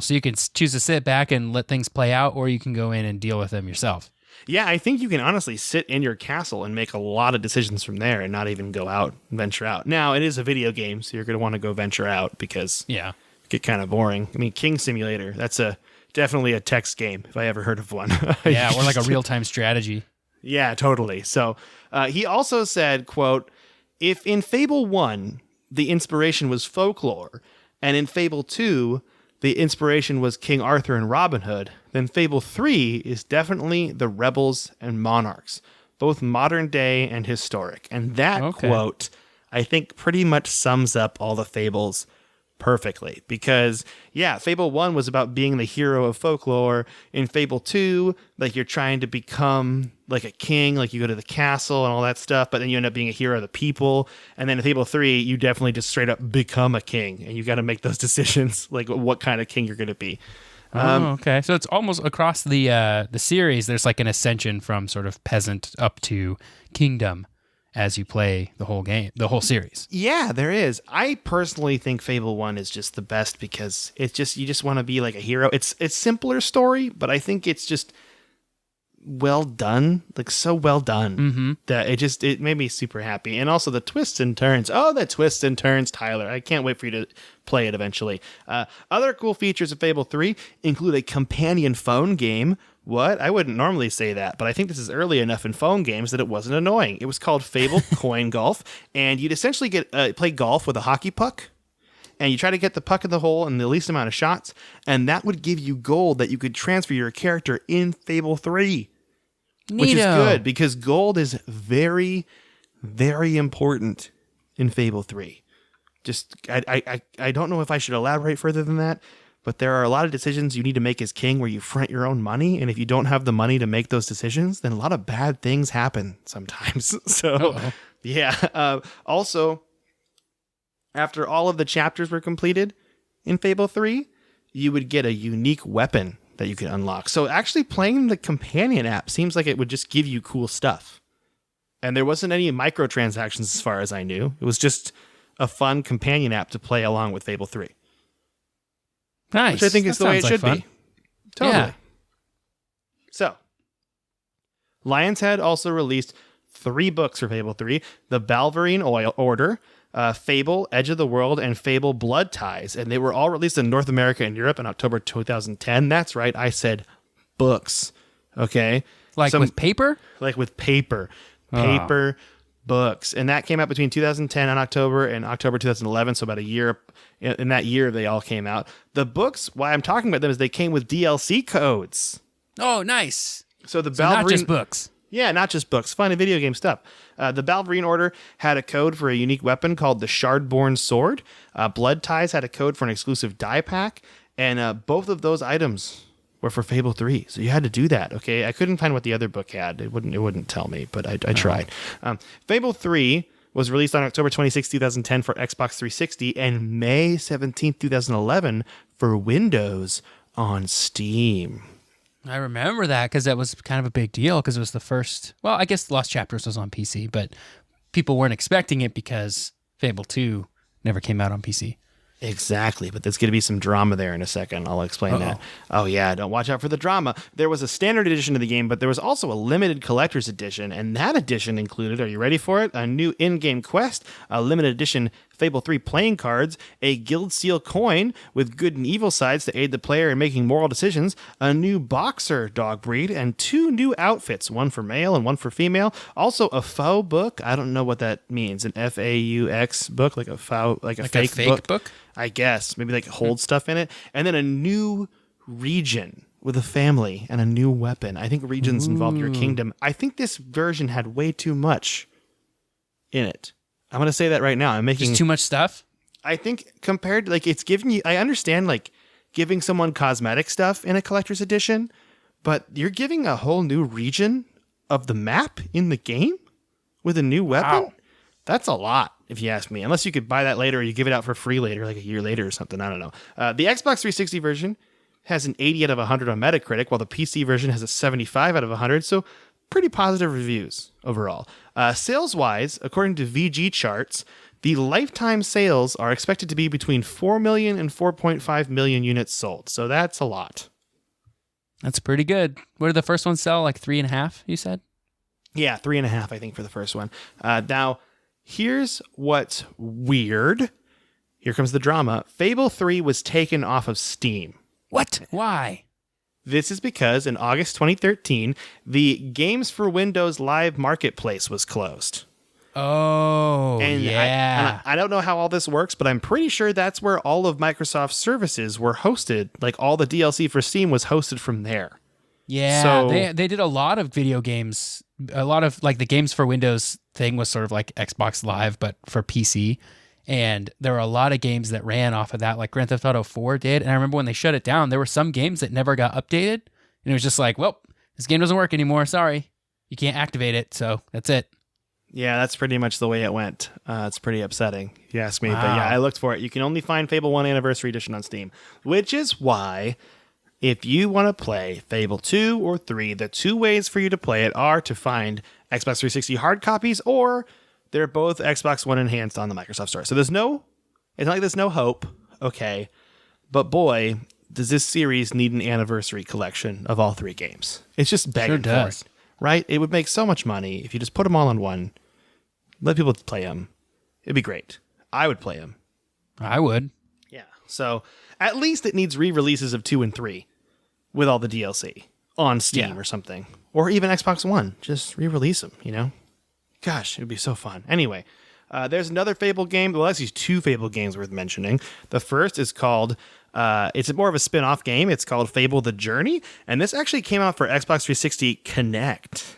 you can choose to sit back and let things play out, or you can go in and deal with them yourself. Yeah, I think you can honestly sit in your castle and make a lot of decisions from there and not even go out, venture out. Now, it is a video game, so you're going to want to go venture out because Yeah. it get kind of boring. I mean, King Simulator, that's definitely a text game if I ever heard of one. Yeah, or like a real-time strategy. Yeah, totally. So he also said, quote, if in Fable 1, the inspiration was folklore, and in Fable 2, the inspiration was King Arthur and Robin Hood, then Fable 3 is definitely the rebels and monarchs, both modern day and historic. And that quote, I think, pretty much sums up all the Fables perfectly. Because, yeah, Fable 1 was about being the hero of folklore. In Fable 2, like, you're trying to become like a king, like you go to the castle and all that stuff, but then you end up being a hero of the people. And then in Fable 3, you definitely just straight up become a king, and you got to make those decisions, like what kind of king you're going to be. Okay. So it's almost across the series, there's like an ascension from sort of peasant up to kingdom as you play the whole game, the whole series. Yeah, there is. I personally think Fable 1 is just the best because it's just, you just want to be like a hero. It's simpler story, but I think it's just well done, like so well done that it made me super happy. And also the twists and turns. Oh, the twists and turns, Tyler. I can't wait for you to play it eventually. Other cool features of Fable 3 include a companion phone game. What? I wouldn't normally say that, but I think this is early enough in phone games that it wasn't annoying. It was called Fable Coin Golf, and you'd essentially play golf with a hockey puck. And you try to get the puck in the hole in the least amount of shots, and that would give you gold that you could transfer your character in Fable 3. Which is good because gold is very, very important in Fable 3. Just, I don't know if I should elaborate further than that, but there are a lot of decisions you need to make as king where you front your own money, and if you don't have the money to make those decisions, then a lot of bad things happen sometimes. So, yeah. Also, after all of the chapters were completed in Fable 3, you would get a unique weapon that you could unlock. So actually playing the companion app seems like it would just give you cool stuff. And there wasn't any microtransactions as far as I knew. It was just a fun companion app to play along with Fable 3. Nice. Which I think is the way it should be. Totally. Yeah. So, Lionshead also released 3 books for Fable 3. The Balverine Order, Fable, Edge of the World, and Fable Blood Ties. And they were all released in North America and Europe in October 2010. That's right, I said books. Okay? Like with paper? Like with paper. Paper books. And that came out between 2010 and October 2011, so about a year. In that year, they all came out. The books, why I'm talking about them is they came with DLC codes. Oh, nice. So not just books. Yeah, not just books. Fun and video game stuff. The Balverine Order had a code for a unique weapon called the Shardborn Sword. Blood Ties had a code for an exclusive die pack. And both of those items were for Fable 3. So you had to do that, okay? I couldn't find what the other book had. It wouldn't tell me, but I tried. Fable 3 was released on October 26, 2010 for Xbox 360 and May 17, 2011 for Windows on Steam. I remember that because that was kind of a big deal because it was the first... Well, I guess Lost Chapters was on PC, but people weren't expecting it because Fable 2 never came out on PC. Exactly, but there's going to be some drama there in a second. I'll explain that. Oh, yeah, don't watch out for the drama. There was a standard edition of the game, but there was also a limited collector's edition, and that edition included, are you ready for it? A new in-game quest, a limited edition Fable 3 playing cards, a guild seal coin with good and evil sides to aid the player in making moral decisions, a new boxer dog breed, and 2 new outfits, one for male and one for female. Also a faux book. I don't know what that means. An FAUX book, like a faux, like a fake book. I guess. Maybe like hold stuff in it. And then a new region with a family and a new weapon. I think regions involve your kingdom. I think this version had way too much in it. I'm going to say that right now. I'm making just too much stuff. I think compared to, like, it's giving you, I understand, like, giving someone cosmetic stuff in a collector's edition, but you're giving a whole new region of the map in the game with a new weapon? Wow. That's a lot, if you ask me. Unless you could buy that later or you give it out for free later, like a year later or something. I don't know. The Xbox 360 version has an 80 out of 100 on Metacritic, while the PC version has a 75 out of 100. So pretty positive reviews overall. Sales-wise, according to VG charts, the lifetime sales are expected to be between 4 million and 4.5 million units sold. So that's a lot. That's pretty good. What did the first one sell? Like 3.5, you said? Yeah, 3.5, I think, for the first one. Now, here's what's weird. Here comes the drama. Fable 3 was taken off of Steam. What? Why? This is because in August 2013, the Games for Windows Live Marketplace was closed. Oh, and yeah. I don't know how all this works, but I'm pretty sure that's where all of Microsoft's services were hosted. Like all the DLC for Steam was hosted from there. Yeah, So, they did a lot of video games. A lot of like the Games for Windows thing was sort of like Xbox Live, but for PC. And there were a lot of games that ran off of that, like Grand Theft Auto 4 did. And I remember when they shut it down, there were some games that never got updated. And it was just like, well, this game doesn't work anymore. Sorry. You can't activate it. So that's it. yeah, that's pretty much the way it went. It's pretty upsetting, if you ask me. Wow. But yeah, I looked for it. You can only find Fable 1 Anniversary Edition on Steam, which is why if you want to play Fable 2 or 3, the two ways for you to play it are to find Xbox 360 hard copies, or they're both Xbox One enhanced on the Microsoft Store. So it's not like there's no hope, okay? But boy, does this series need an anniversary collection of all three games. It's just begging for it, right? It would make so much money if you just put them all on one, let people play them. It'd be great. I would play them. I would. Yeah. So at least it needs re-releases of 2 and 3 with all the DLC on Steam or something. Or even Xbox One. Just re-release them, you know? Gosh, it would be so fun. Anyway, there's another Fable game. Well, actually, 2 Fable games worth mentioning. The first is called, it's more of a spin-off game. It's called Fable The Journey. And this actually came out for Xbox 360 Connect.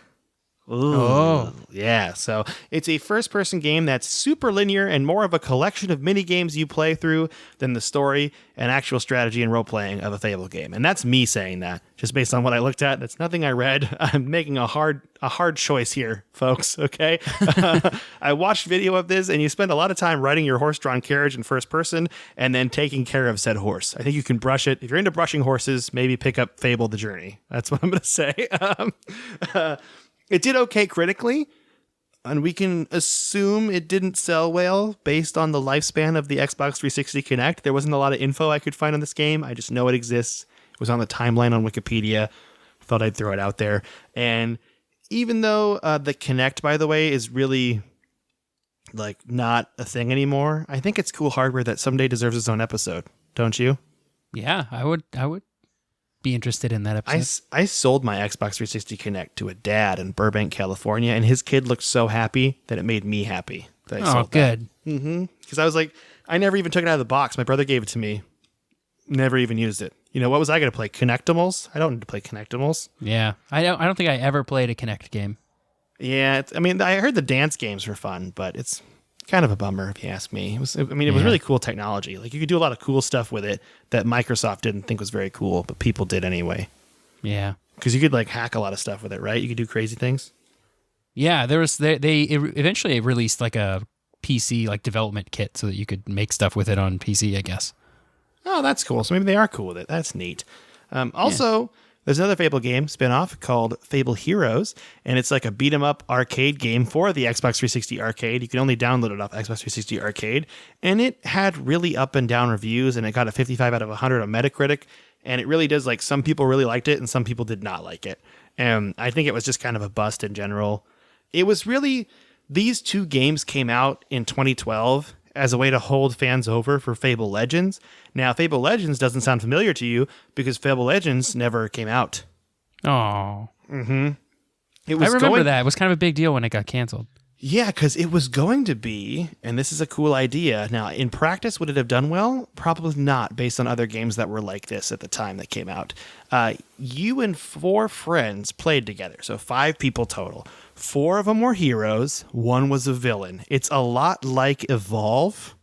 Ooh, oh, yeah. So it's a first-person game that's super linear and more of a collection of mini games you play through than the story and actual strategy and role-playing of a Fable game. And that's me saying that, just based on what I looked at. That's nothing I read. I'm making a hard choice here, folks. Okay. I watched video of this, and you spend a lot of time riding your horse-drawn carriage in first person and then taking care of said horse. I think you can brush it. If you're into brushing horses, maybe pick up Fable The Journey. That's what I'm going to say. It did okay critically, and we can assume it didn't sell well based on the lifespan of the Xbox 360 Connect. There wasn't a lot of info I could find on this game. I just know it exists. It was on the timeline on Wikipedia. Thought I'd throw it out there. And even though the Connect, by the way, is really like not a thing anymore, I think it's cool hardware that someday deserves its own episode. Don't you? yeah, I would be interested in that episode. I sold my Xbox 360 Connect to a dad in Burbank, California, and his kid looked so happy that it made me happy. That I sold good. Because I was like, I never even took it out of the box. My brother gave it to me. Never even used it. You know, what was I going to play? Connectimals? I don't need to play Connectimals. Yeah, I don't think I ever played a Kinect game. Yeah, I heard the dance games were fun, but it's kind of a bummer if you ask me. It was really cool technology. Like you could do a lot of cool stuff with it that Microsoft didn't think was very cool, but people did anyway. Yeah, because you could like hack a lot of stuff with it, right? You could do crazy things. Yeah, they eventually released like a PC like development kit so that you could make stuff with it on PC, I guess. Oh, that's cool. So maybe they are cool with it. That's neat. There's another Fable game spin-off called Fable Heroes, and it's like a beat-em-up arcade game for the Xbox 360 Arcade. You can only download it off Xbox 360 Arcade, and it had really up and down reviews, and it got a 55 out of 100 on Metacritic, and it really does, like, some people really liked it, and some people did not like it. And I think it was just kind of a bust in general. It was really, these 2 games came out in 2012 as a way to hold fans over for Fable Legends. Now, Fable Legends doesn't sound familiar to you because Fable Legends never came out. Oh. Mm-hmm. I remember that. It was kind of a big deal when it got canceled. Yeah, because it was going to be, and this is a cool idea. Now, in practice, would it have done well? Probably not, based on other games that were like this at the time that came out. You and 4 friends played together, so 5 people total. 4 of them were heroes, 1 was a villain. It's a lot like Evolve.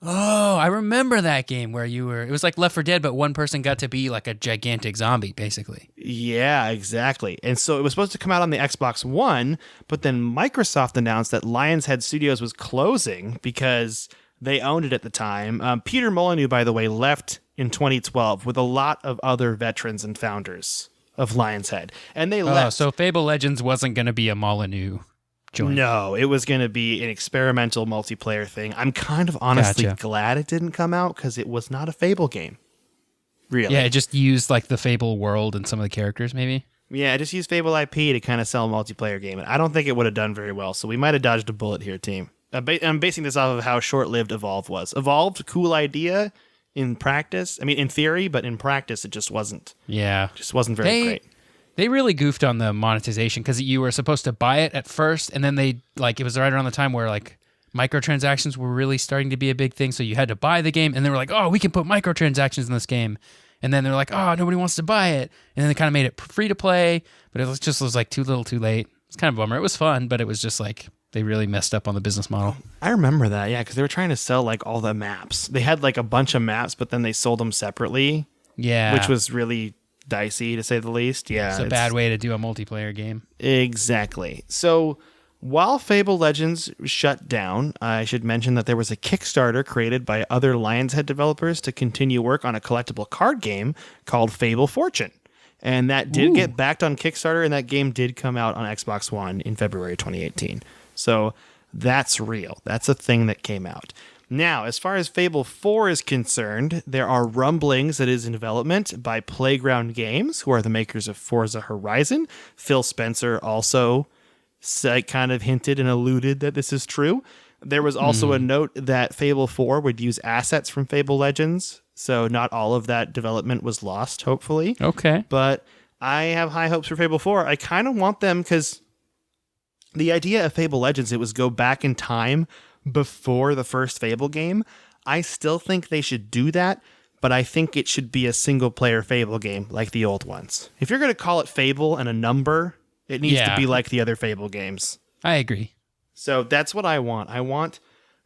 Oh, I remember that game where it was like Left 4 Dead, but one person got to be like a gigantic zombie, basically. Yeah, exactly. And so it was supposed to come out on the Xbox One, but then Microsoft announced that Lionshead Studios was closing because they owned it at the time. Peter Molyneux, by the way, left in 2012 with a lot of other veterans and founders of Lionshead. And they left. So Fable Legends wasn't going to be a Molyneux joint. No, it was going to be an experimental multiplayer thing. I'm kind of honestly glad it didn't come out because it was not a Fable game. Really. Yeah, it just used like the Fable world and some of the characters, maybe. Yeah, just use Fable IP to kind of sell a multiplayer game. And I don't think it would have done very well, so we might have dodged a bullet here, team. I'm basing this off of how short-lived Evolve was. Evolved, cool idea in practice. I mean, in theory, but in practice, it just wasn't. Yeah. Just wasn't very great. They really goofed on the monetization because you were supposed to buy it at first, and then it was right around the time where like microtransactions were really starting to be a big thing, so you had to buy the game, and they were like, oh, we can put microtransactions in this game. And then they're like, oh, nobody wants to buy it. And then they kind of made it free to play, but it was like too little too late. It's kind of a bummer. It was fun, but it was just like they really messed up on the business model. I remember that, yeah, because they were trying to sell like all the maps. They had like a bunch of maps, but then they sold them separately. Yeah. Which was really dicey, to say the least. Yeah. It's a bad way to do a multiplayer game. Exactly. So while Fable Legends shut down, I should mention that there was a Kickstarter created by other Lionshead developers to continue work on a collectible card game called Fable Fortune. And that did get backed on Kickstarter, and that game did come out on Xbox One in February 2018. So that's real. That's a thing that came out. Now, as far as Fable 4 is concerned, there are rumblings that it is in development by Playground Games, who are the makers of Forza Horizon. Phil Spencer also kind of hinted and alluded that this is true. There was also a note that Fable 4 would use assets from Fable Legends, so not all of that development was lost, hopefully. Okay. But I have high hopes for Fable 4. I kind of want them because the idea of Fable Legends, it was go back in time before the first Fable game. I still think they should do that, but I think it should be a single-player Fable game like the old ones. If you're going to call it Fable and a number, it needs to be like the other Fable games. I agree. So that's what I want. I want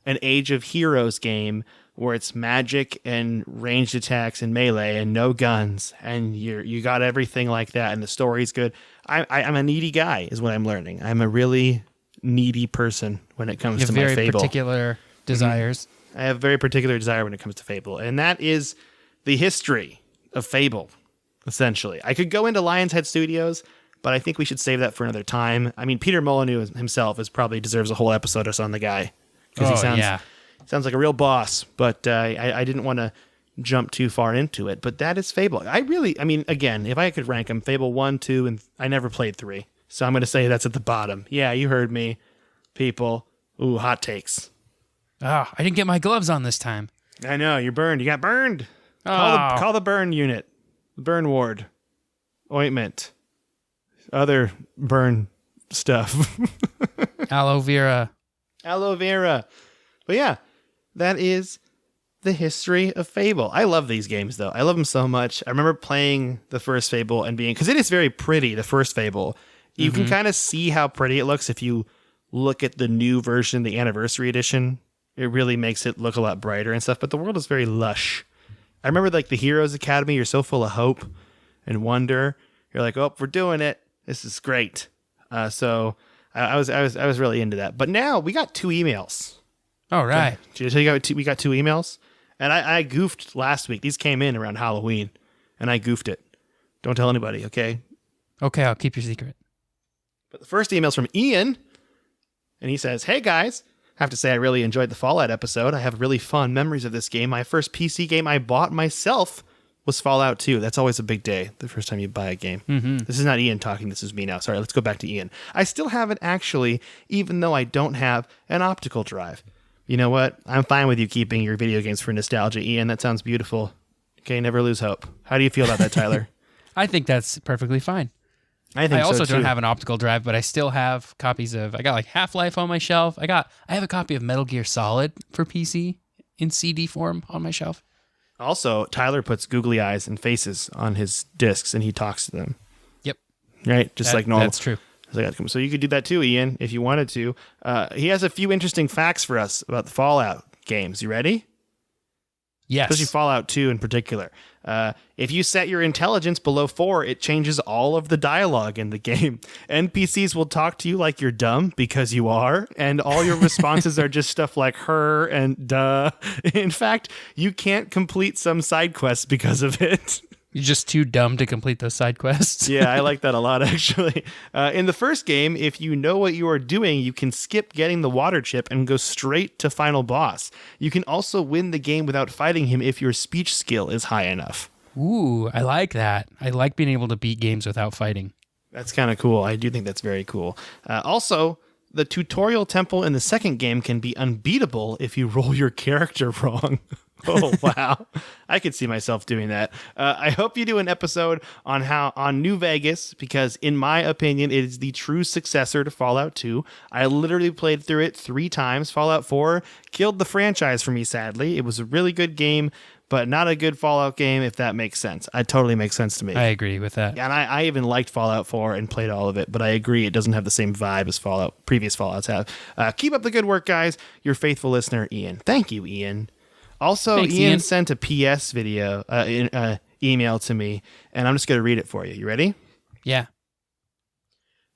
an Age of Heroes game where it's magic and ranged attacks and melee and no guns, and you got everything like that, and the story's good. I'm a needy guy, is what I'm learning. I'm a really needy person when it comes to my Fable. Very particular desires. I have a very particular desire when it comes to Fable, and that is the history of Fable, essentially. I could go into Lionshead Studios, but I think we should save that for another time. I mean, Peter Molyneux himself probably deserves a whole episode on the guy. Because he sounds like a real boss, but I didn't want to jump too far into it. But that is Fable. Again, if I could rank them, Fable 1, 2, and I never played 3. So I'm going to say that's at the bottom. Yeah, you heard me, people. Ooh, hot takes. Oh, I didn't get my gloves on this time. I know, you're burned. You got burned. Oh. Call the burn unit. The burn ward. Ointment. Other burn stuff. Aloe vera. Aloe vera. But yeah, that is the history of Fable. I love these games, though. I love them so much. I remember playing the first Fable and because it is very pretty, the first Fable. You can kind of see how pretty it looks if you look at the new version, the Anniversary Edition. It really makes it look a lot brighter and stuff, but the world is very lush. I remember like the Heroes Academy, you're so full of hope and wonder. You're like, oh, we're doing it. This is great. So I was really into that. But now we got 2 emails. All right. Did I tell you we got 2 emails? And I goofed last week. These came in around Halloween, and I goofed it. Don't tell anybody, okay? Okay, I'll keep your secret. But the first email's from Ian, and he says, hey guys, I have to say I really enjoyed the Fallout episode. I have really fond memories of this game. My first PC game I bought myself was Fallout 2. That's always a big day, the first time you buy a game. Mm-hmm. This is not Ian talking, this is me now. Sorry, let's go back to Ian. I still have it actually, even though I don't have an optical drive. You know what? I'm fine with you keeping your video games for nostalgia, Ian. That sounds beautiful. Okay, never lose hope. How do you feel about that, Tyler? I think that's perfectly fine. I think I also so, don't have an optical drive, but I still have copies of. I got like Half-Life on my shelf. I have a copy of Metal Gear Solid for PC in CD form on my shelf. Also, Tyler puts googly eyes and faces on his discs, and he talks to them. Yep. Right, just like normal. That's true. So you could do that too, Ian, if you wanted to. He has a few interesting facts for us about the Fallout games. You ready? Yes. Especially Fallout 2 in particular. If you set your intelligence below 4, it changes all of the dialogue in the game. NPCs will talk to you like you're dumb, because you are, and all your responses are just stuff like her and duh. In fact, you can't complete some side quests because of it. You're just too dumb to complete those side quests. Yeah, I like that a lot, actually. In the first game, if you know what you are doing, you can skip getting the water chip and go straight to final boss. You can also win the game without fighting him if your speech skill is high enough. Ooh, I like that. I like being able to beat games without fighting. That's kind of cool. I do think that's very cool. Also, the tutorial temple in the second game can be unbeatable if you roll your character wrong. Oh, wow. I could see myself doing that. I hope you do an episode on New Vegas, because in my opinion, it is the true successor to Fallout 2. I literally played through it 3 times. Fallout 4 killed the franchise for me, sadly. It was a really good game, but not a good Fallout game, if that makes sense. It totally makes sense to me. I agree with that. And I even liked Fallout 4 and played all of it, but I agree it doesn't have the same vibe as previous Fallouts have. Keep up the good work, guys. Your faithful listener, Ian. Thank you, Ian. Also, Thanks, Ian sent a PS video email to me, and I'm just going to read it for you. You ready? Yeah.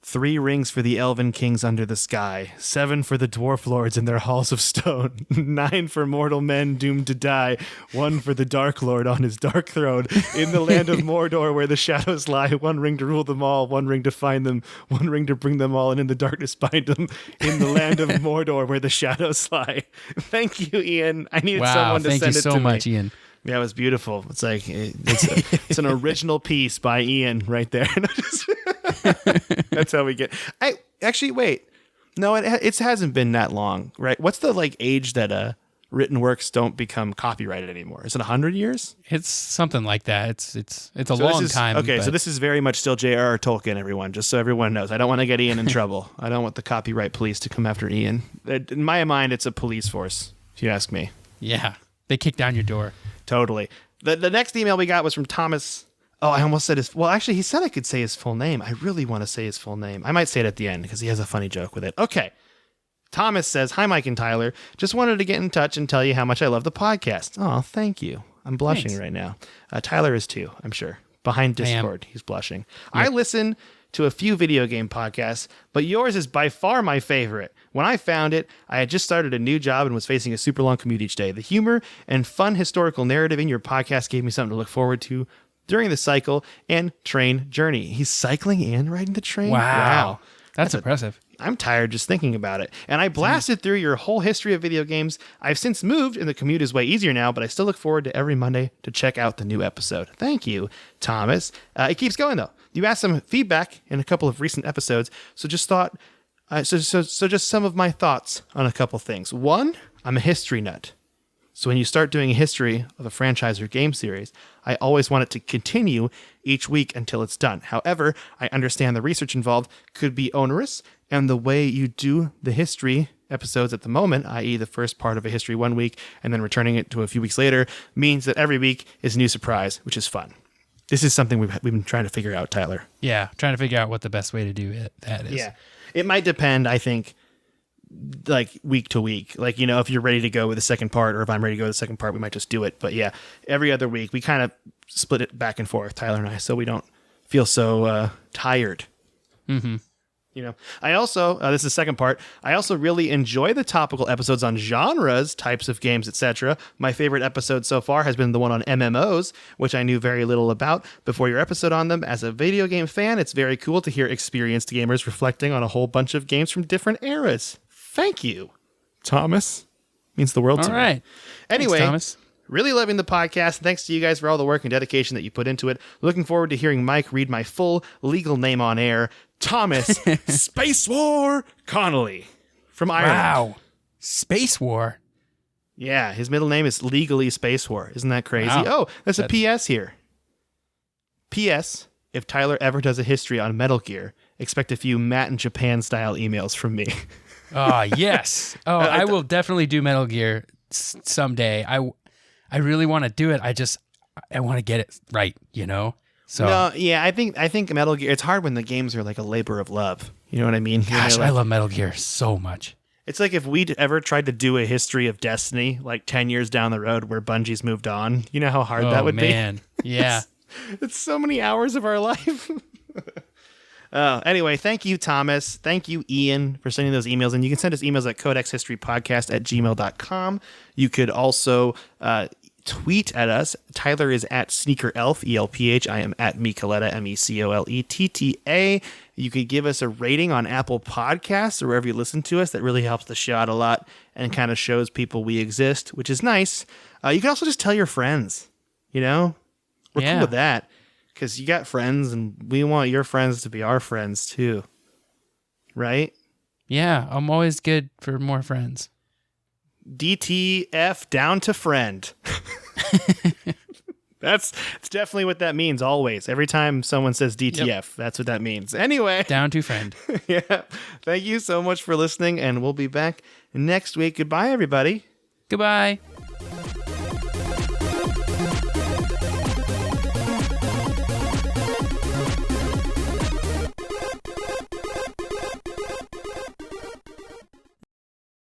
3 rings for the elven kings under the sky, 7 for the dwarf lords in their halls of stone, 9 for mortal men doomed to die, 1 for the dark lord on his dark throne, in the land of Mordor where the shadows lie, 1 ring to rule them all, 1 ring to find them, 1 ring to bring them all, and in the darkness bind them, in the land of Mordor where the shadows lie. Thank you, Ian. I needed someone to send it to me. Thank you so much, Ian. Yeah, it was beautiful. It's like it's an original piece by Ian right there. That's how we get. Wait. No, it hasn't been that long, right? What's the age that written works don't become copyrighted anymore? Is it 100 years? It's something like that. It's a long time. Okay, so this is very much still J.R.R. Tolkien, everyone. Just so everyone knows, I don't want to get Ian in trouble. I don't want the copyright police to come after Ian. In my mind, it's a police force, if you ask me. Yeah, they kick down your door. Totally. The next email we got was from Thomas. Oh, I almost said his... Well, actually, he said I could say his full name. I really want to say his full name. I might say it at the end because he has a funny joke with it. Okay. Thomas says, "Hi, Mike and Tyler. Just wanted to get in touch and tell you how much I love the podcast." Oh, thank you. I'm blushing right now. Tyler is too, I'm sure. Behind Discord, he's blushing. Yep. I listen to a few video game podcasts, but yours is by far my favorite. When I found it, I had just started a new job and was facing a super long commute each day. The humor and fun historical narrative in your podcast gave me something to look forward to during the cycle and train journey. He's cycling and riding the train? Wow. That's impressive. I'm tired just thinking about it. And I blasted through your whole history of video games. I've since moved and the commute is way easier now, but I still look forward to every Monday to check out the new episode. Thank you, Thomas. It keeps going though. You asked some feedback in a couple of recent episodes, so just thought, just some of my thoughts on a couple things. 1, I'm a history nut. So when you start doing a history of a franchise or game series, I always want it to continue each week until it's done. However, I understand the research involved could be onerous, and the way you do the history episodes at the moment, i.e. the first part of a history 1 week and then returning it to a few weeks later, means that every week is a new surprise, which is fun. This is something we've been trying to figure out, Tyler. Yeah, trying to figure out what the best way to do that is. Yeah. It might depend, I think, week to week. If you're ready to go with the second part, or if I'm ready to go with the second part, we might just do it. But yeah, every other week, we kind of split it back and forth, Tyler and I, so we don't feel so tired. Mm-hmm. I also, this is the second part, I also really enjoy the topical episodes on genres, types of games, etc. My favorite episode so far has been the one on MMOs, which I knew very little about before your episode on them. As a video game fan, it's very cool to hear experienced gamers reflecting on a whole bunch of games from different eras. Thank you, Thomas. Means the world to me. All right. Anyway, Thanks, Thomas. Really loving the podcast. Thanks to you guys for all the work and dedication that you put into it. Looking forward to hearing Mike read my full legal name on air. Thomas Space War Connolly from Ireland. Wow. Space War. Yeah, his middle name is legally Space War. Isn't that crazy? Wow. Oh, there's a PS here. PS, if Tyler ever does a history on Metal Gear, expect a few Matt in Japan style emails from me. Oh, yes. Oh, I will definitely do Metal Gear someday. I really want to do it. I want to get it right, So no, yeah, I think Metal Gear, it's hard when the games are like a labor of love. You know what I mean? Gosh, I love Metal Gear so much. It's like if we'd ever tried to do a history of Destiny, 10 years down the road where Bungie's moved on. You know how hard that would be? Yeah. It's so many hours of our life. Anyway, thank you, Thomas. Thank you, Ian, for sending those emails. And you can send us emails at codexhistorypodcast@gmail.com. You could also tweet at us. Tyler is at SneakerElf, ELPH. I am at Micoletta, MECOLETTA. You could give us a rating on Apple Podcasts or wherever you listen to us. That really helps the show out a lot and kind of shows people we exist, which is nice. You can also just tell your friends, We're Yeah. cool with that because you got friends and we want your friends to be our friends too. Right? Yeah, I'm always good for more friends. DTF down to friend. That's definitely what that means always. Every time someone says DTF, that's what that means. Anyway. Down to friend. Yeah. Thank you so much for listening, and we'll be back next week. Goodbye, everybody. Goodbye.